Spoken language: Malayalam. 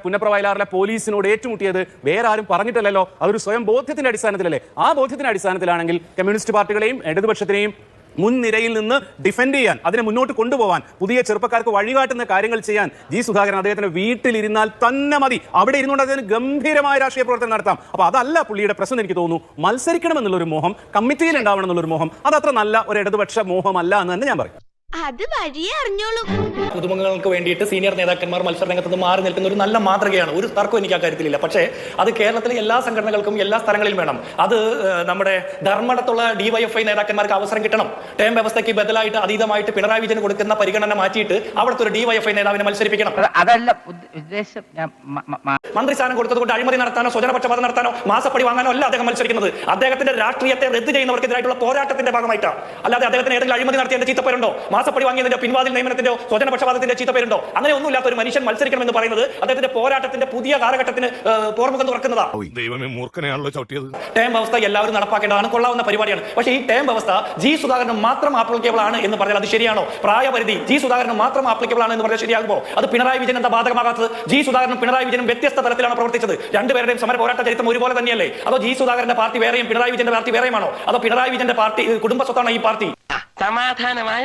പുന്നപ്ര വയലാറിലെ പോലീസിനോട് ഏറ്റുമുട്ടിയത് വേറെ ആരും പറഞ്ഞിട്ടില്ലല്ലോ. അതൊരു സ്വയം ബോധ്യത്തിന്റെ അടിസ്ഥാനത്തിലല്ലേ? ആ ബോധ്യത്തിന്റെ അടിസ്ഥാനത്തിലാണെങ്കിൽ കമ്മ്യൂണിസ്റ്റ് പാർട്ടികളെയും ഇടതുപക്ഷത്തിനെയും മുൻനിരയിൽ നിന്ന് ഡിഫെൻഡ് ചെയ്യാൻ, അതിനെ മുന്നോട്ട് കൊണ്ടുപോകാൻ, പുതിയ ചെറുപ്പക്കാർക്ക് വഴികാട്ടുന്ന കാര്യങ്ങൾ ചെയ്യാൻ ജി സുധാകരൻ അദ്ദേഹത്തിന്റെ വീട്ടിലിരുന്നാൽ തന്നെ മതി. അവിടെ ഇരുന്നുകൊണ്ട് അദ്ദേഹത്തിന് ഗംഭീരമായ രാഷ്ട്രീയ പ്രവർത്തനം നടത്താം. അപ്പൊ അതല്ല പുള്ളിയുടെ പ്രശ്നം. എനിക്ക് തോന്നുന്നു മത്സരിക്കണമെന്നുള്ളൊരു മോഹം, കമ്മിറ്റിയിൽ ഉണ്ടാവണം എന്നുള്ളൊരു മോഹം, അതത്ര നല്ല ഒരു ഇടതുപക്ഷ മോഹമല്ല എന്ന് തന്നെ ഞാൻ പറയും. അത് വഴിയേ അറിഞ്ഞോളൂ. പുതുമുഖങ്ങൾക്ക് വേണ്ടിയിട്ട് സീനിയർ നേതാക്കന്മാർ മത്സരരംഗത്ത് നിന്ന് മാറി നിൽക്കുന്ന ഒരു നല്ല മാതൃകയാണ്. ഒരു തർക്കവും എനിക്ക് ആ കാര്യത്തിലില്ല. പക്ഷേ അത് കേരളത്തിലെ എല്ലാ സംഘടനകൾക്കും എല്ലാ സ്ഥലങ്ങളിലും വേണം. അത് നമ്മുടെ ധർമ്മടത്തുള്ള DYFI നേതാക്കന്മാർക്ക് അവസരം കിട്ടണം. ടേം വ്യവസ്ഥയ്ക്ക് ബദലായിട്ട് അതീതമായിട്ട് പിണറായി വിജയൻ കൊടുക്കുന്ന പരിഗണന മാറ്റിയിട്ട് അവിടുത്തെ ഒരു DYFI നേതാവിനെ മത്സരിപ്പിക്കണം. അതല്ല ഉദ്ദേശം. മന്ത്രിസ്ഥാനം കൊടുത്തതുകൊണ്ട് അഴിമതി നടത്താനോ സ്വജനപക്ഷപാതം നടത്താനോ മാസപ്പടി വാങ്ങാനോ അല്ല അദ്ദേഹം മത്സരിക്കുന്നത്. അദ്ദേഹത്തിന്റെ രാഷ്ട്രീയത്തെ റദ്ദ് ചെയ്യുന്നവർക്കെതിരായിട്ടുള്ള പോരാട്ടത്തിന്റെ ഭാഗമായിട്ടാണ്. അല്ലാതെ അദ്ദേഹത്തിന് ഏതെങ്കിലും അഴിമതി നടത്തിയതിന്റെ ചീത്തപ്പേരുണ്ടോ, മാസപ്പടി വാങ്ങിയതിന്റെ പിൻവാതിൽ നിയമനത്തിന്റെയോ സ്വജനപക്ഷപാതത്തിന്റെ ചീത്തപ്പേരുണ്ടോ? അങ്ങനെ ഒന്നുമില്ലാത്ത ഒരു മനുഷ്യൻ മത്സരിക്കണം എന്ന് പറയുന്നത് അദ്ദേഹത്തിന്റെ പോരാട്ടത്തിന്റെ പുതിയ കാലഘട്ടത്തിന് പോർമുഖം തുറക്കുന്നതാണ്. ടേം വ്യവസ്ഥ എല്ലാവരും നടപ്പാക്കേണ്ടതാണ്, കൊള്ളാവുന്ന പരിപാടിയാണ്. പക്ഷേ ഈ ടേം വ്യവസ്ഥ ജി സുധാകരന് മാത്രം ആപ്ലിക്കബിൾ ആണ് എന്ന് പറഞ്ഞാൽ അത് ശരിയാണോ? പ്രായപരിധി ജി സുധാകരന് മാത്രം ആപ്ലിക്കബിൾ ആണ് എന്ന് പറഞ്ഞാൽ ശരിയാകുമോ? അത് പിണറായി വിജയൻ എന്താ ബാധകമാകാത്തത്? ജി സുധാകരനും പിണറായി വിജയനും വ്യത്യസ്ത തലത്തിലാണ് പ്രവർത്തിച്ചത്. രണ്ടുപേരുടെയും സമര പോരാട്ട ചരിത്രം ഒരുപോലെ തന്നെയല്ലേ? അതോ ജി സുധാകരന്റെ പാർട്ടി വേറെയും പിണറായി വിജയന്റെ പാർട്ടി വേറെയുമാണോ? അതോ പിണറായി വിജയന്റെ പാർട്ടി കുടുംബ സ്വത്താണോ ഈ പാർട്ടി? സമാധാനമായ